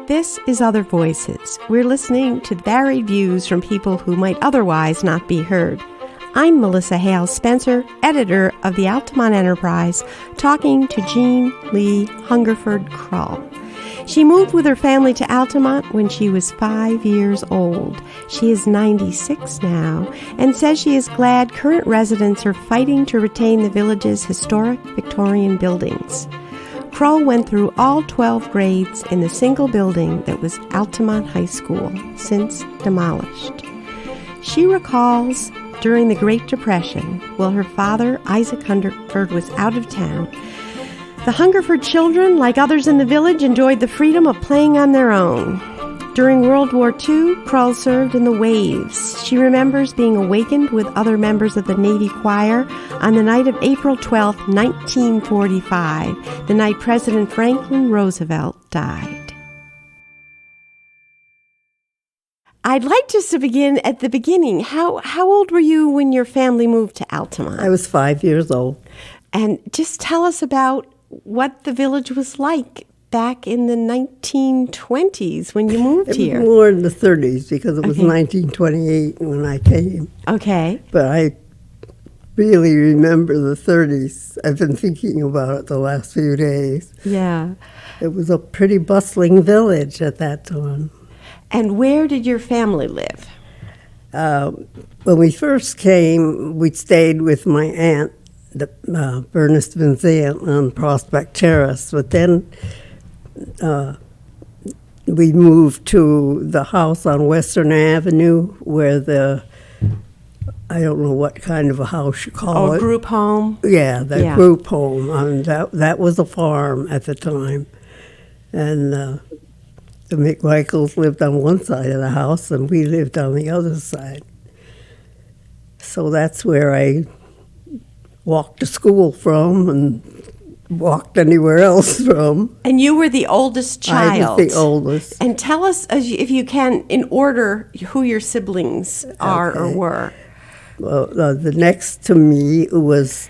This is Other Voices. We're listening to varied views from people who might otherwise not be heard. I'm Melissa Hale Spencer, editor of the Altamont Enterprise, talking to Jean Lee Hungerford Krull. She moved with her family to Altamont when she was 5 years old. She is 96 now and says she is glad current residents are fighting to retain the village's historic Victorian buildings. Krull went through all 12 grades in the single building that was Altamont High School, since demolished. She recalls during the Great Depression, while her father, Isaac Hungerford, was out of town, the Hungerford children, like others in the village, enjoyed the freedom of playing on their own. During World War II, Krull served in the Waves. She remembers being awakened with other members of the Navy Choir on the night of April 12, 1945, the night President Franklin Roosevelt died. I'd like just to begin at the beginning. How old were you when your family moved to Altamont? I was 5 years old. And just tell us about what the village was like back in the 1920s when you moved here. It was more in the 30s because it was 1928 when I came. Okay. But I really remember the 30s. I've been thinking about it the last few days. Yeah. It was a pretty bustling village at that time. And where did your family live? When we first came, we stayed with my aunt, Ernest Vin's aunt, on Prospect Terrace. But then we moved to the house on Western Avenue where I don't know what kind of a house you call it. Oh, group home? Yeah, group home. That was a farm at the time. And the McMichaels lived on one side of the house and we lived on the other side. So that's where I walked to school from and walked anywhere else from. And you were the oldest child. I was the oldest. And tell us, if you can, in order, who your siblings are or were. Well, the next to me was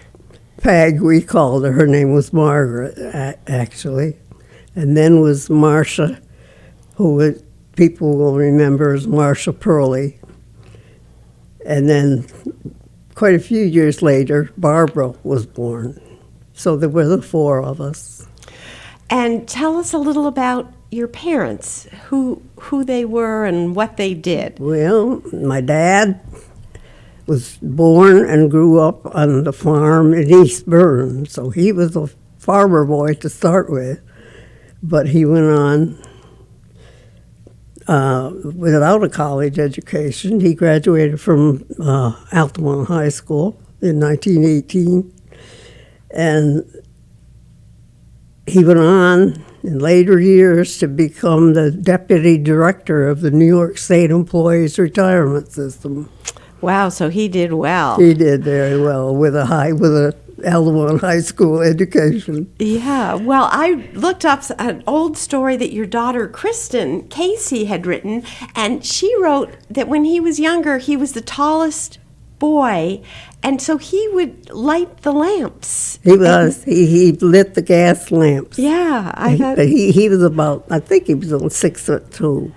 Peg, we called her. Her name was Margaret, actually. And then was Marcia, who people will remember as Marcia Purley. And then quite a few years later, Barbara was born. So there were the four of us. And tell us a little about your parents, who they were and what they did. Well, my dad was born and grew up on the farm in East Burn, so he was a farmer boy to start with. But he went on without a college education. He graduated from Altamont High School in 1918. And he went on in later years to become the deputy director of the New York State Employees Retirement System. Wow, so he did well. He did very well with a Altamont High School education. Yeah, well, I looked up an old story that your daughter, Kristen Casey, had written, and she wrote that when he was younger, he was the tallest boy, and so he would light the lamps. He was. He lit the gas lamps. Yeah, I thought... He was about, I think he was on 6'2".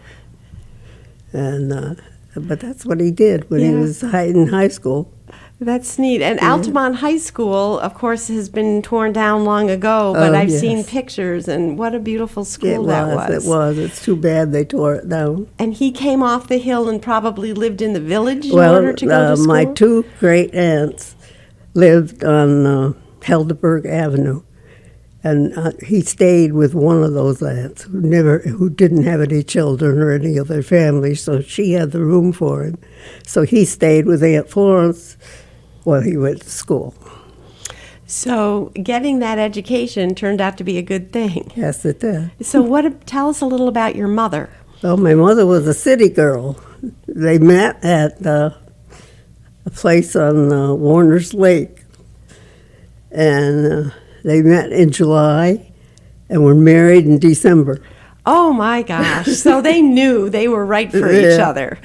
And, but that's what he did when he was in high school. That's neat. And Altamont High School, of course, has been torn down long ago, but I've seen pictures, and what a beautiful school that was. It was. It's too bad they tore it down. And he came off the hill and probably lived in the village in order to go to school? My two great aunts lived on Helderberg Avenue, and he stayed with one of those aunts who didn't have any children or any other family, so she had the room for him. So he stayed with Aunt Florence while he went to school. So getting that education turned out to be a good thing. Yes, it did. So tell us a little about your mother. Well, my mother was a city girl. They met at a place on Warner's Lake, and they met in July and were married in December. Oh, my gosh. So they knew they were right for each other.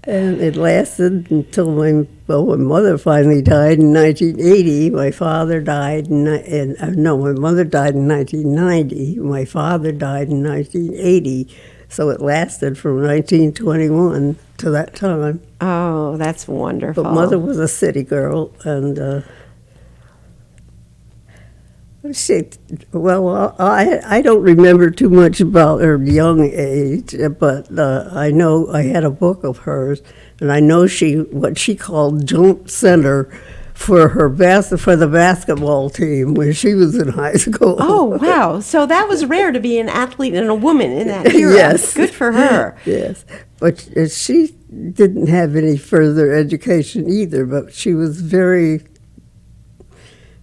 And it lasted until my mother finally died in 1980. My father died my mother died in 1990. My father died in 1980. So it lasted from 1921 to that time. Oh, that's wonderful. But Mother was a city girl, and I don't remember too much about her young age, but I know I had a book of hers, and I know what she called jump center for the basketball team when she was in high school. Oh, wow. So that was rare to be an athlete and a woman in that era. Yes. Good for her. Yes. But she didn't have any further education either, but she was very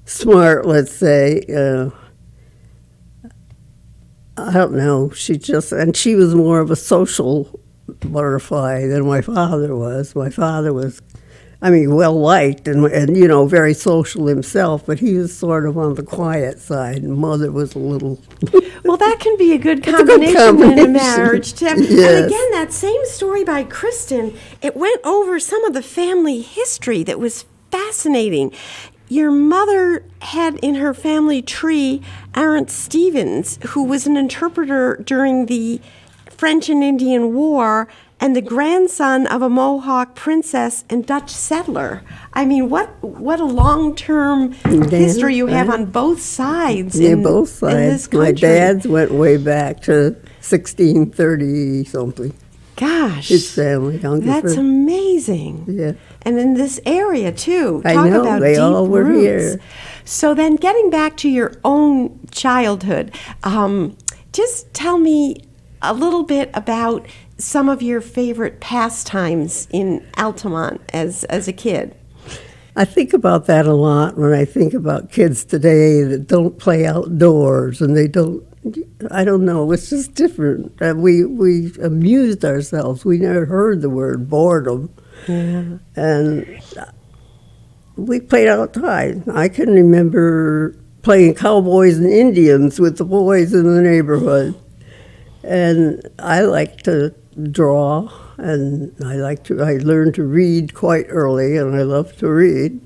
smart, let's say. I don't know. She was more of a social butterfly than my father was. My father was, well-liked and very social himself, but he was sort of on the quiet side, and Mother was a little... Well, that can be a good combination in a marriage, Tim. Yes. And again, that same story by Kristen, it went over some of the family history that was fascinating. Your mother had in her family tree Arent Stevens, who was an interpreter during the French and Indian War, and the grandson of a Mohawk princess and Dutch settler. I mean, what a long-term history you have on both sides. Yeah, both sides. In this country. My dad's went way back to 1630-something. Gosh. His family, Hungerford. That's amazing. Yeah. And in this area, too. I Talk know, about they deep all were roots. here. So then getting back to your own childhood, just tell me a little bit about some of your favorite pastimes in Altamont as a kid. I think about that a lot when I think about kids today that don't play outdoors, and they don't, I don't know, it's just different. We amused ourselves. We never heard the word boredom. Yeah. And we played outside. I can remember playing cowboys and Indians with the boys in the neighborhood. And I like to draw, and I learned to read quite early, and I love to read.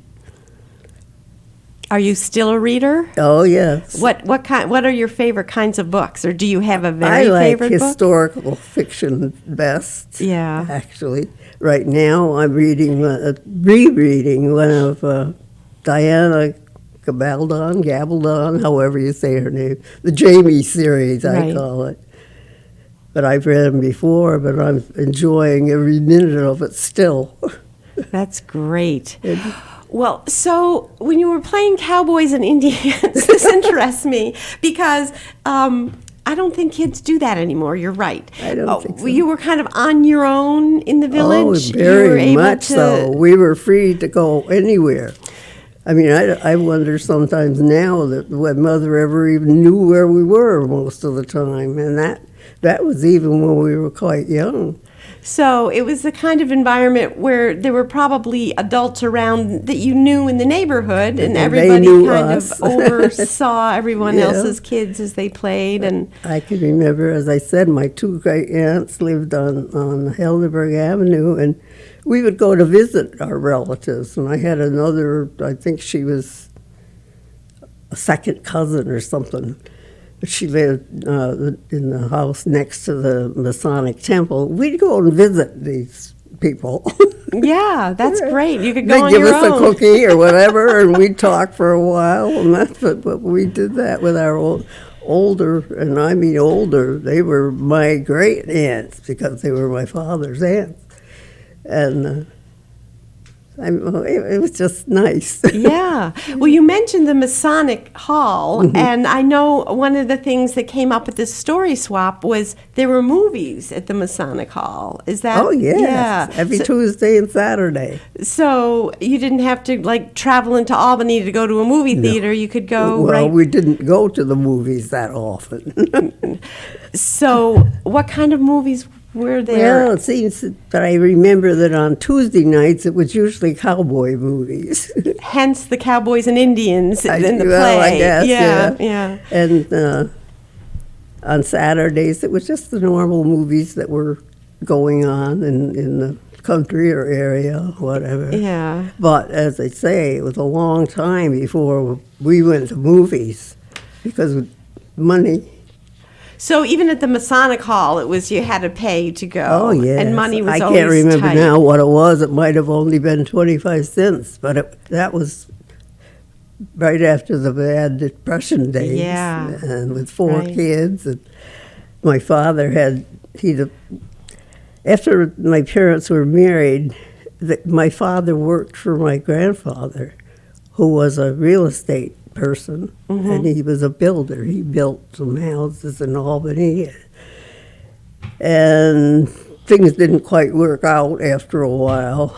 Are you still a reader? Oh, yes. What are your favorite kinds of books, or do you have a very favorite book? I like historical fiction best. Yeah. Actually, right now I'm rereading one of Diana Gabaldon, however you say her name, the Jamie series, I call it. But I've read them before, but I'm enjoying every minute of it still. That's great. Well, so when you were playing cowboys and Indians, this interests me because I don't think kids do that anymore. You're right. I don't think so. You were kind of on your own in the village? Oh, very much so. We were free to go anywhere. I mean, I wonder sometimes now that when Mother ever even knew where we were most of the time, and that was even when we were quite young. So it was the kind of environment where there were probably adults around that you knew in the neighborhood, and everybody kind of oversaw everyone else's kids as they played. And I can remember, as I said, my two great aunts lived on Helderberg Avenue, and we would go to visit our relatives. And I had another, I think she was a second cousin or something. She lived in the house next to the Masonic Temple. We'd go and visit these people. Yeah, that's great. You could go on They'd your give us own. a cookie or whatever, and we'd talk for a while. And that's what we did that with our older, and I mean older. They were my great aunts because they were my father's aunts, and it was just nice. Yeah. Well, you mentioned the Masonic Hall, and I know one of the things that came up at this story swap was there were movies at the Masonic Hall. Is that? Oh, yes. Yeah. Every Tuesday and Saturday. So you didn't have to, travel into Albany to go to a movie theater. You could go Well, we didn't go to the movies that often. So what kind of movies were there? Well, it seems that I remember that on Tuesday nights it was usually cowboy movies. Hence the Cowboys and Indians in the play. Well, I guess, yeah. And on Saturdays it was just the normal movies that were going on in the country or area, whatever. Yeah. But as I say, it was a long time before we went to movies because money. So even at the Masonic Hall, it was you had to pay to go. Oh, yeah. And money was I always can't remember tight. now what it was. It might have only been 25 cents, but that was right after the bad Depression days. Yeah. And with 4 Right. kids. And my father after my parents were married, my father worked for my grandfather, who was a real estate person, and he was a builder. He built some houses in Albany, and things didn't quite work out after a while,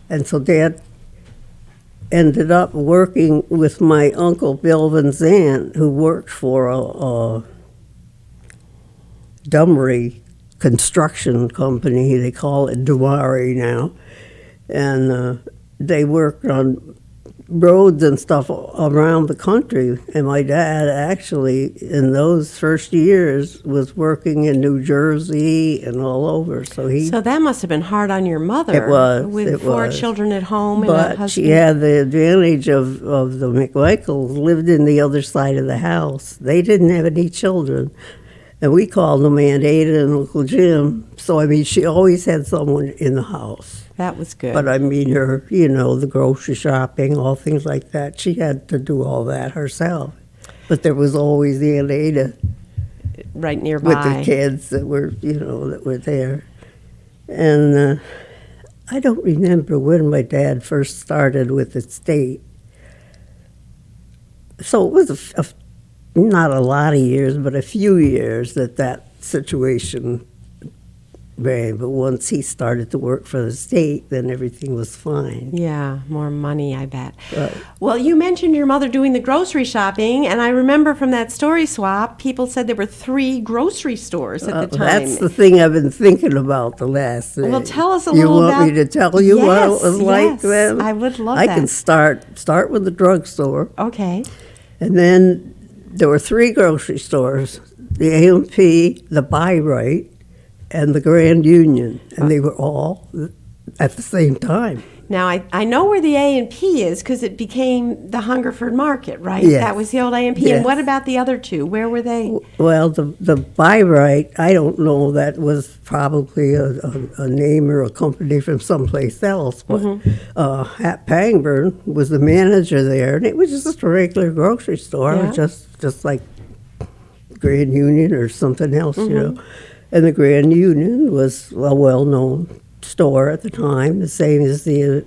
and so Dad ended up working with my uncle Bill Van Zandt, who worked for a Dummery construction company. They call it Dumari now, and they worked on roads and stuff around the country. And my dad actually, in those first years, was working in New Jersey and all over. So that must have been hard on your mother. It was. With it 4 was. children at home and a But husband. she had the advantage of the McMichaels lived in the other side of the house. They didn't have any children. And we called them Aunt Ada and Uncle Jim. So, I mean, she always had someone in the house. That was good. But I mean, the grocery shopping, all things like that, she had to do all that herself. But there was always the Aunt Ada right nearby. with the kids that were there. And I don't remember when my dad first started with the state. So it was not a lot of years, but a few years that situation ran. But once he started to work for the state, then everything was fine. Yeah, more money, I bet. Right. Well, you mentioned your mother doing the grocery shopping, and I remember from that story swap, people said there were 3 grocery stores at the time. That's the thing I've been thinking about the last day. Well, tell us a little You about... want me to tell you what it was like yes, then? I would love I that. can start with the drugstore. Okay. And then there were 3 grocery stores, the A&P, the Buy Right, and the Grand Union, and they were all at the same time. Now, I know where the A&P is because it became the Hungerford Market, right? Yes. That was the old A&P. Yes. And what about the other 2? Where were they? Well, the Buy Right, I don't know, that was probably a name or a company from someplace else, but Hat Pangburn was the manager there, and it was just a regular grocery store, Yeah. just like Grand Union or something else, And the Grand Union was a well-known store at the time, the same as the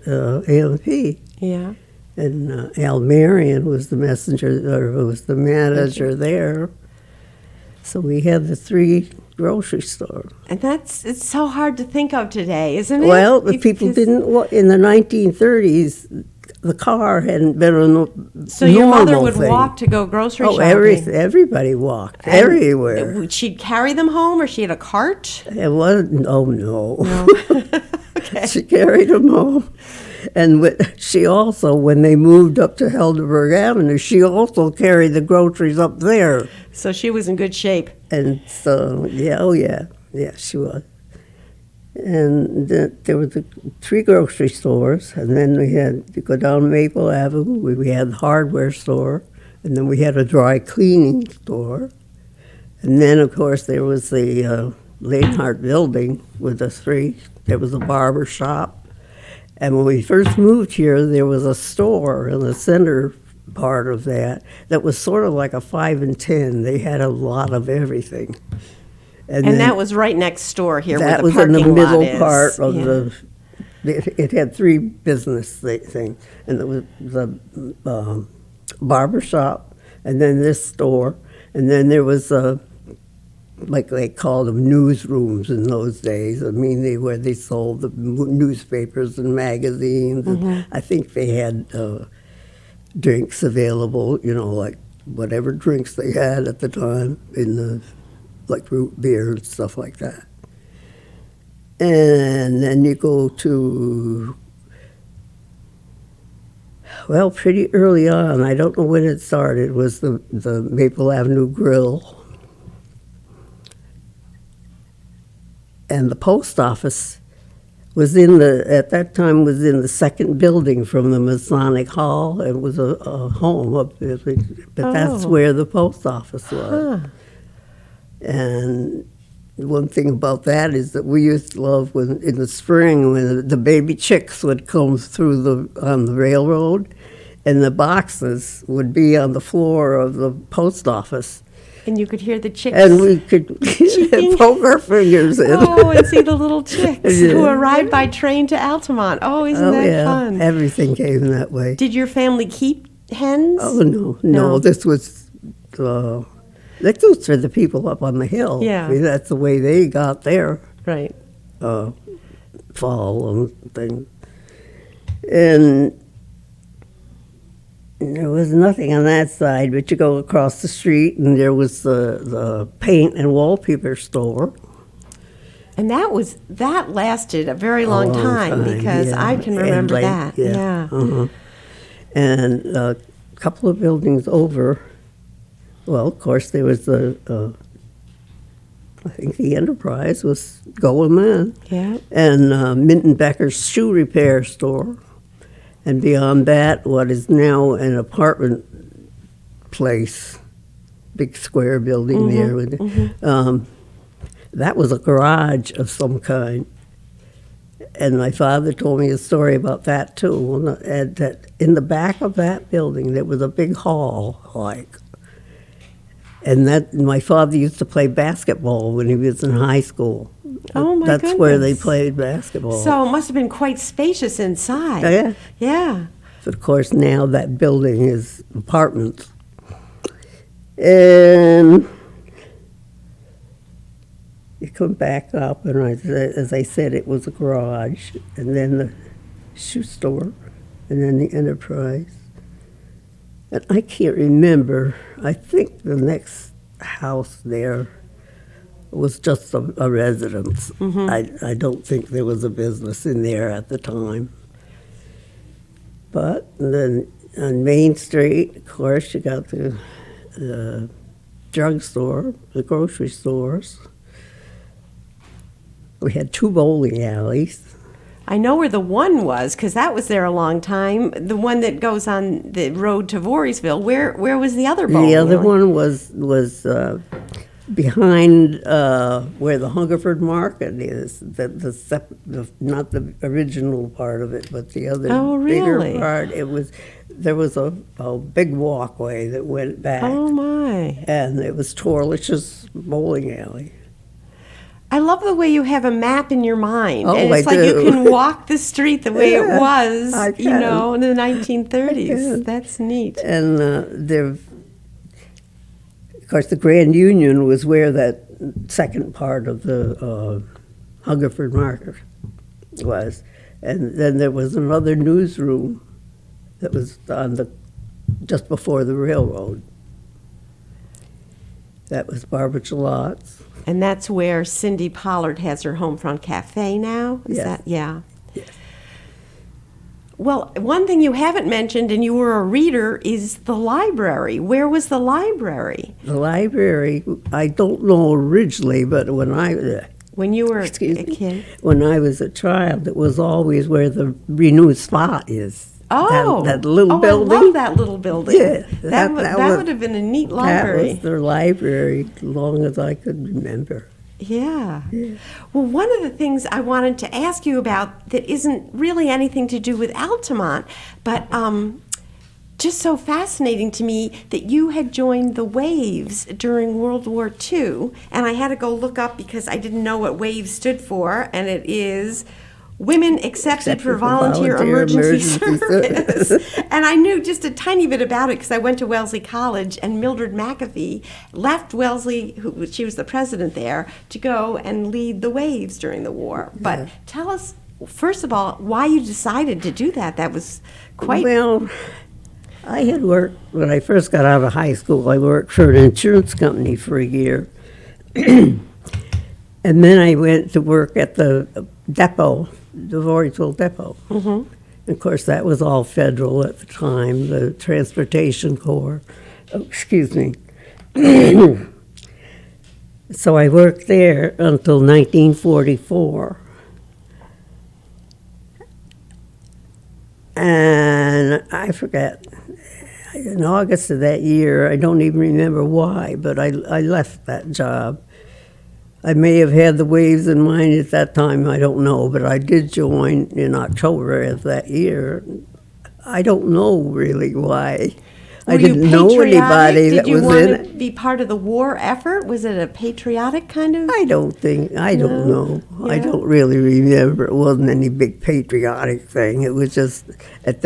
A&P. Yeah. And Al Marion was the the manager there. So we had the 3 grocery stores. And it's so hard to think of today, isn't it? Well, the people didn't, in the 1930s, the car hadn't been a normal So your mother would thing. walk to go grocery Oh, shopping? everybody walked, And everywhere. She'd carry them home, or she had a cart? It wasn't, oh no. No. Okay. She carried them home. And she also, when they moved up to Helderberg Avenue, she also carried the groceries up there. So she was in good shape. And so, yeah, she was. And there were the 3 grocery stores, and then we had to go down Maple Avenue. We had the hardware store, and then we had a dry cleaning store. And then, of course, there was the Lanehart building with the 3. There was a barber shop. And when we first moved here, there was a store in the center part of that was sort of like a 5 and 10. They had a lot of everything. And then that was right next door here where that the was parking in the lot middle is. part of Yeah. it had 3 business things. And there was the barber shop, and then this store, and then there was like they called them newsrooms in those days. I mean, where they sold the newspapers and magazines. And I think they had drinks available, like whatever drinks they had at the time, like root beer and stuff like that. And then you go to, well, pretty early on, I don't know when it started, was the Maple Avenue Grill. And the post office was at that time was in the second building from the Masonic Hall. It was a home up there, but that's where the post office was. Huh. And one thing about that is that we used to love when in the spring when the baby chicks would come through on the railroad, and the boxes would be on the floor of the post office. And you could hear the chicks. And we could poke our fingers in. Oh, and see the little chicks who arrived by train to Altamont. Oh, isn't that fun? Everything came that way. Did your family keep hens? Oh, no. This was for the people up on the hill. Yeah. I mean, that's the way they got their Right. fall and things. And there was nothing on that side, but you go across the street, and there was the paint and wallpaper store. And that lasted a very long time because I can remember that. Yeah. Uh-huh. And a couple of buildings over, well, of course, there was I think the Enterprise was going then. Yeah. And Minton Becker's shoe repair store. And beyond that, what is now an apartment place, big square building there. That was a garage of some kind. And my father told me a story about that, too. And that in the back of that building, there was a big hall, and that my father used to play basketball when he was in high school. Oh, my That's goodness. where they played basketball. So it must have been quite spacious inside. Yeah. Yeah. But of course, now that building is apartments. And you come back up, and as I said, it was a garage, and then the shoe store, and then the Enterprise. And I can't remember. I think the next house there was just a residence. I don't think there was a business in there at the time. But then on Main Street, of course, you got the drugstore, the grocery stores. We had 2 bowling alleys. I know where the one was because that was there a long time. The one that goes on the road to Voorheesville. Where was the other bowling The other alley? one was behind where the Hungerford Market is. Not the original part of it, but the other bigger part. There was a big walkway that went back. Oh my! And it was Torlich's bowling alley. I love the way you have a map in your mind. Oh, and it's I like do. you can walk the street the way it was, I can. in the 1930s. That's neat. And of course, the Grand Union was where that second part of the Hungerford Market was. And then there was another newsroom that was just before the railroad. That was Barbara Gillott's. And that's where Cindy Pollard has her Homefront Cafe now? Is Yes. that, yeah. Yes. Well, one thing you haven't mentioned, and you were a reader, is the library. Where was the library? The library, I don't know originally, but When you were excuse a me, kid? when I was a child, it was always where the Renew Spot is. Oh, that little building. I love that little building. Yeah, that was- would have been a neat That library. was their library, as long as I could remember. Yeah. Well, one of the things I wanted to ask you about that isn't really anything to do with Altamont, but just so fascinating to me that you had joined the Waves during World War II, and I had to go look up because I didn't know what Waves stood for, and it is Women Accepted for Volunteer Emergency Service. And I knew just a tiny bit about it because I went to Wellesley College, and Mildred McAfee left Wellesley, she was the president there, to go and lead the Waves during the war. But tell us, first of all, why you decided to do that. That was quite... Well, I had worked, when I first got out of high school, I worked for an insurance company for a year. And then I went to work at the depot, the Voorheesville depot. Mm-hmm. Of course, that was all federal at the time, the Transportation Corps. Oh, excuse me. So I worked there until 1944. And I forget, in August of that year, I don't even remember why, but I left that job. I may have had the waves in mind at that time, I don't know, but I did join in October of that year. I don't know really why. I didn't know anybody that was in it. Did you want to be part of the war effort? Was it a patriotic kind of? I don't know. Yeah. I don't really remember. It wasn't any big patriotic thing. It was just, at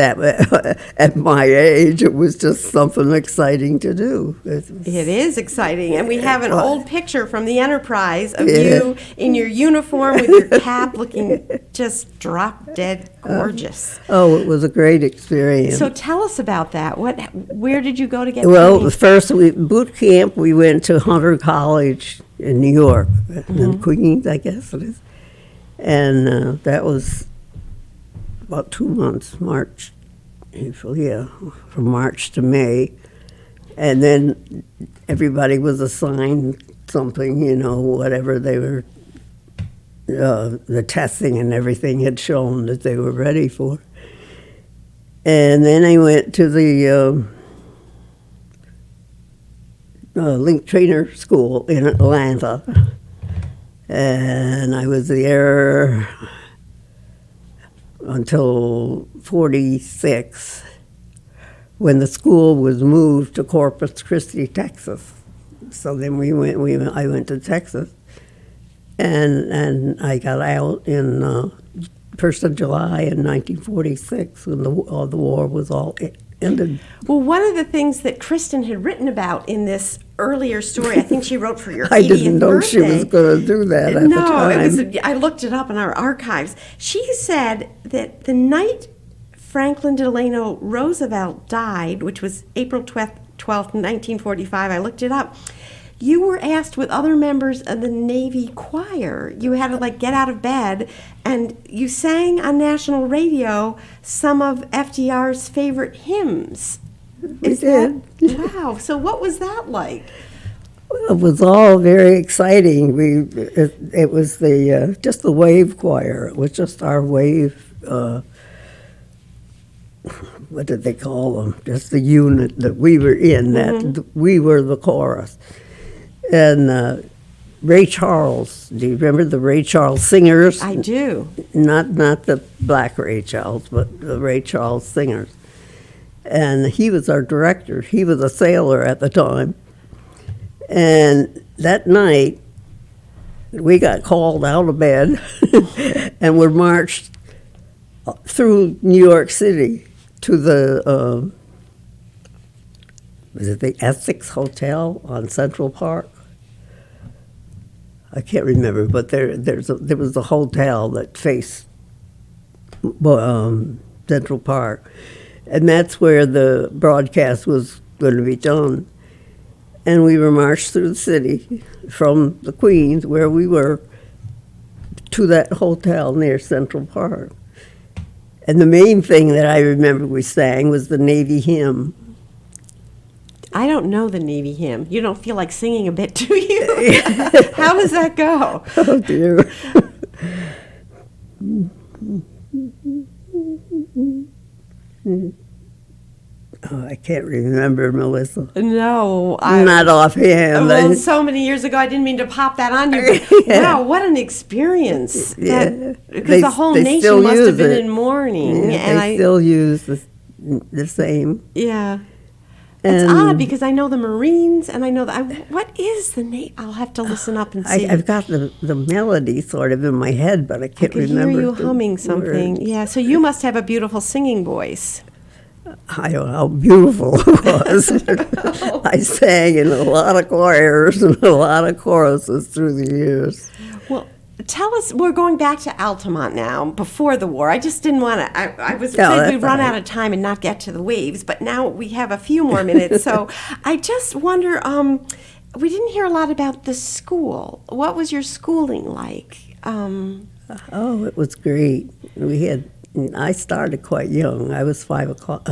my age, it was just something exciting to do. It is exciting. And we have an old picture from the Enterprise of you in your uniform with your cap looking just drop dead gorgeous. Oh, it was a great experience. So tell us about that. Where did you go to get Well, training? first boot camp, we went to Hunter College in New York, in Queens, I guess it is. And that was about 2 months, March, April, from March to May. And then everybody was assigned something, whatever they were, the testing and everything had shown that they were ready for. And then I went to the Link Trainer School in Atlanta. And I was there until 46, when the school was moved to Corpus Christi, Texas. So then I went to Texas, and I got out in 1st of July in 1946 when the war was all ended. Well, one of the things that Kristen had written about in this earlier story, I think she wrote for your 80th I didn't know birthday. she was going to do that at the time. I looked it up in our archives. She said that the night Franklin Delano Roosevelt died, which was April 12th, 1945, I looked it up, you were asked with other members of the Navy choir. You had to get out of bed, and you sang on national radio some of FDR's favorite hymns. We did. Wow. So what was that like? Well, it was all very exciting. It was just the wave choir. It was just our wave. What did they call them? Just the unit that we were in. That we were the chorus. And Ray Charles. Do you remember the Ray Charles singers? I do. Not the black Ray Charles, but the Ray Charles singers. And he was our director. He was a sailor at the time. And that night, we got called out of bed and were marched through New York City to the, was it the Essex Hotel on Central Park? I can't remember, but there was a hotel that faced Central Park. And that's where the broadcast was going to be done. And we were marched through the city from the Queens, where we were, to that hotel near Central Park. And the main thing that I remember we sang was the Navy hymn. I don't know the Navy hymn. You don't feel like singing a bit, do you? How does that go? Oh, dear. Oh, I can't remember, Melissa. No. Not offhand. Well, so many years ago, I didn't mean to pop that on you. But wow, what an experience. Because the whole nation must have been in mourning. Yeah, and they still use the same. Yeah. It's odd because I know the Marines and I know what is the name? I'll have to listen up and see. I've got the melody sort of in my head, but I can't remember. I could hear you humming something. Words. Yeah, so you must have a beautiful singing voice. I don't know how beautiful it was. I sang in a lot of choirs and a lot of choruses through the years. Well, tell us, we're going back to Altamont now, before the war. I just didn't want to, I was afraid we'd run out of time and not get to the waves, but now we have a few more minutes. So I just wonder, we didn't hear a lot about the school. What was your schooling like? Oh, it was great. I started quite young. I was 5 o'clock.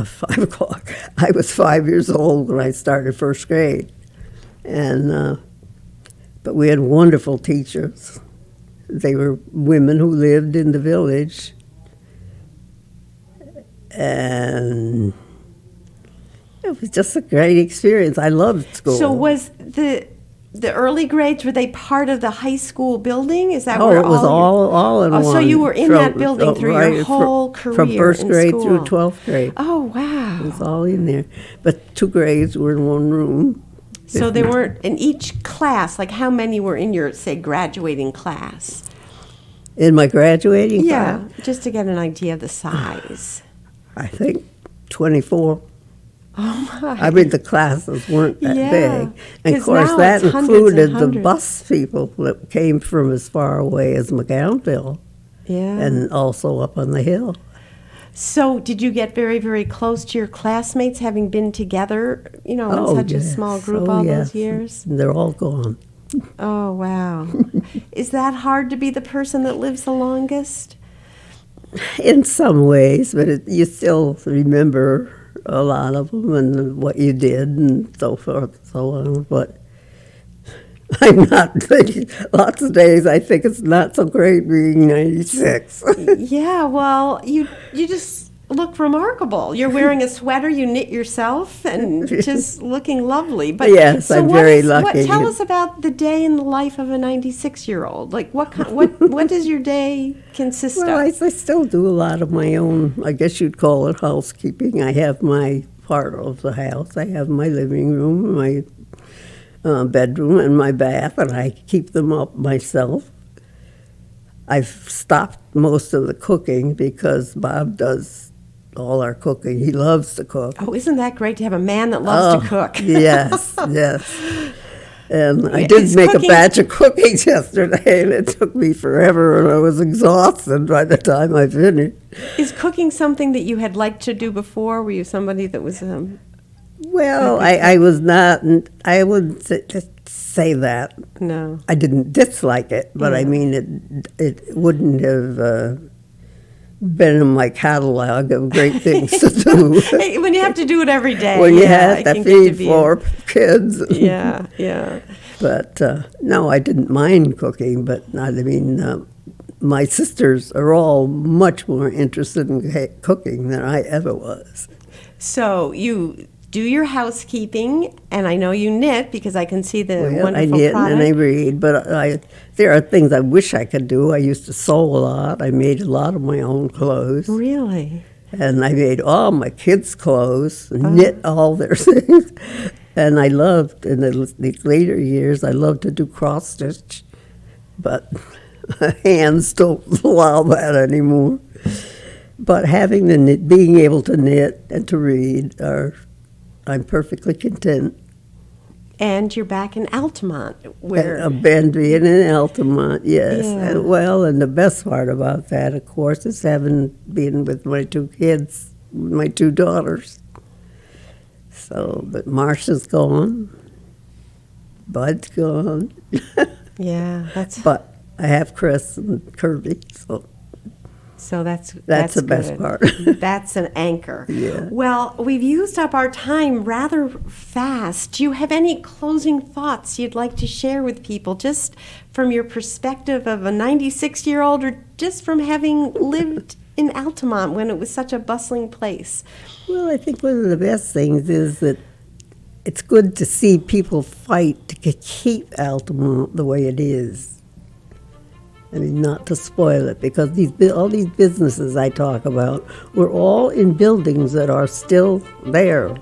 I was 5 years old when I started first grade. And but we had wonderful teachers. They were women who lived in the village. And it was just a great experience. I loved school. So was the early grades, were they part of the high school building? Is that Oh, where it was all in one. So you were in that building through your whole career from first grade in through school. 12th grade. Oh, wow. It was all in there. But 2 grades were in one room. So there weren't, in each class, like how many were in your, say, graduating class? In my graduating Yeah, class, just to get an idea of the size. I think 24. Oh, my. I mean, the classes weren't that Yeah, big. And of 'cause course, now that it's hundreds and included the hundreds. bus people that came from as far away as McGowanville Yeah. and also up on the hill. So did you get very, very close to your classmates, having been together, in such a small group all those years? And they're all gone. Oh, wow. Is that hard to be the person that lives the longest? In some ways, but you still remember a lot of them and what you did and so forth and so on. But I'm not thinking, lots of days I think it's not so great being 96. Yeah, well, you just look remarkable. You're wearing a sweater you knit yourself and just looking lovely. But Yes, I'm very lucky. Tell us about the day in the life of a 96-year-old. Like what does your day consist Well, I of? still do a lot of my own, I guess you'd call it housekeeping. I have my part of the house. I have my living room, my bedroom, and my bath, and I keep them up myself. I've stopped most of the cooking because Bob does all our cooking. He loves to cook. Oh, isn't that great to have a man that loves to cook? Yes, yes. And I Yeah, did is make cooking- a batch of cookies yesterday, and it took me forever, and I was exhausted by the time I finished. Is cooking something that you had liked to do before? Were you somebody that was Well, I was not, I wouldn't say that. no? I didn't dislike it, but I Yeah. mean, it wouldn't have been in my catalog of great things to do. Hey, when you have to do it every day, When you yeah, have it to can get feed be 4 kids. Yeah, yeah. But no, I didn't mind cooking, but I mean, my sisters are all much more interested in cooking than I ever was. So you do your housekeeping, and I know you knit because I can see the Well, wonderful I knit product. and I read, but there are things I wish I could do. I used to sew a lot. I made a lot of my own clothes. Really? And I made all my kids' clothes, knit all their things. And I loved, in the later years, I loved to do cross-stitch. But hands don't allow that anymore. But having being able to knit and to read, I'm perfectly content. And you're back in Altamont, where being in Altamont, yes. Yeah. And the best part about that, of course, is being with my 2 kids, my 2 daughters. So, but Marcia's gone, Bud's gone, yeah, that's but I have Chris and Kirby, so that's that's the best good. part. That's an anchor. Yeah. Well, we've used up our time rather fast. Do you have any closing thoughts you'd like to share with people, just from your perspective of a 96-year-old, or just from having lived in Altamont when it was such a bustling place? Well, I think one of the best things is that it's good to see people fight to keep Altamont the way it is. I mean, not to spoil it, because all these businesses I talk about were all in buildings that are still there,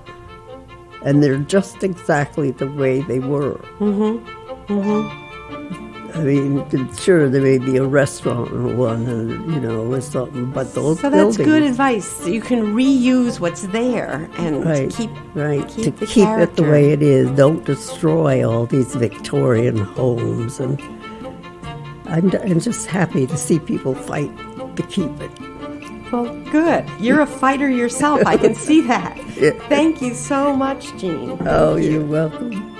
and they're just exactly the way they were. Mm-hmm. Mm-hmm. I mean, sure, there may be a restaurant or one, or something, but those So buildings. that's good advice. You can reuse what's there and keep to the keep it the character. way it is. Don't destroy all these Victorian homes, and I'm just happy to see people fight to keep it. Well, good. You're a fighter yourself. I can see that. Yeah. Thank you so much, Jean. Oh, you're welcome.